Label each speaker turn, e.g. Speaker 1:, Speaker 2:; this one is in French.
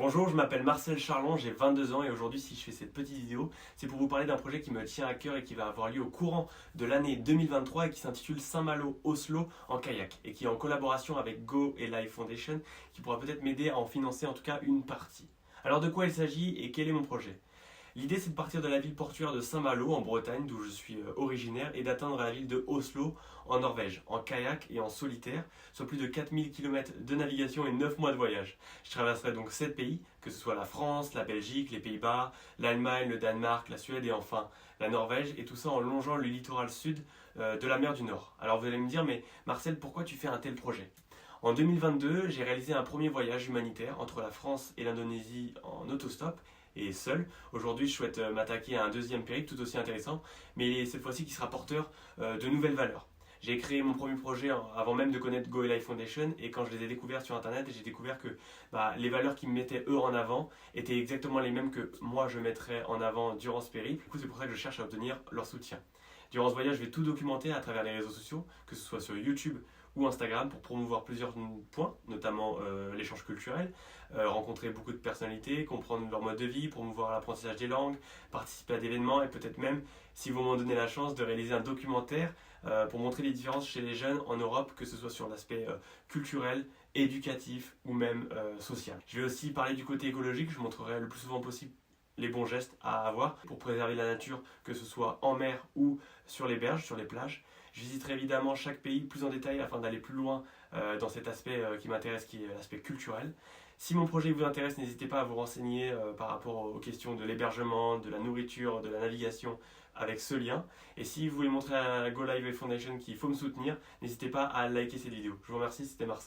Speaker 1: Bonjour, je m'appelle Marcel Charlon, j'ai 22 ans et aujourd'hui si je fais cette petite vidéo, c'est pour vous parler d'un projet qui me tient à cœur et qui va avoir lieu au courant de l'année 2023 et qui s'intitule Saint-Malo-Oslo en kayak et qui est en collaboration avec Go et Life Foundation qui pourra peut-être m'aider à en financer en tout cas une partie. Alors de quoi il s'agit et quel est mon projet? L'idée c'est de partir de la ville portuaire de Saint-Malo en Bretagne d'où je suis originaire et d'atteindre la ville de Oslo en Norvège, en kayak et en solitaire, soit plus de 4000 km de navigation et 9 mois de voyage. Je traverserai donc 7 pays, que ce soit la France, la Belgique, les Pays-Bas, l'Allemagne, le Danemark, la Suède et enfin la Norvège, et tout ça en longeant le littoral sud de la mer du Nord. Alors vous allez me dire, mais Marcel, pourquoi tu fais un tel projet? En 2022, j'ai réalisé un premier voyage humanitaire entre la France et l'Indonésie en autostop et seul. Aujourd'hui, je souhaite m'attaquer à un deuxième périple tout aussi intéressant, mais cette fois-ci qui sera porteur de nouvelles valeurs. J'ai créé mon premier projet avant même de connaître Go Life Foundation et quand je les ai découverts sur internet, j'ai découvert que les valeurs qu'ils mettaient eux en avant étaient exactement les mêmes que moi je mettrais en avant durant ce périple. Du coup, c'est pour ça que je cherche à obtenir leur soutien. Durant ce voyage, je vais tout documenter à travers les réseaux sociaux, que ce soit sur YouTube ou Instagram, pour promouvoir plusieurs points, notamment l'échange culturel, rencontrer beaucoup de personnalités, comprendre leur mode de vie, promouvoir l'apprentissage des langues, participer à des événements et peut-être même, si vous m'en donnez la chance, de réaliser un documentaire pour montrer les différences chez les jeunes en Europe, que ce soit sur l'aspect culturel, éducatif ou même social. Je vais aussi parler du côté écologique, je montrerai le plus souvent possible les bons gestes à avoir pour préserver la nature, que ce soit en mer ou sur les berges, sur les plages. Je visiterai évidemment chaque pays plus en détail afin d'aller plus loin dans cet aspect qui m'intéresse, qui est l'aspect culturel. Si mon projet vous intéresse, n'hésitez pas à vous renseigner par rapport aux questions de l'hébergement, de la nourriture, de la navigation avec ce lien. Et si vous voulez montrer à Go Live Foundation qu'il faut me soutenir, n'hésitez pas à liker cette vidéo. Je vous remercie, c'était Marcel.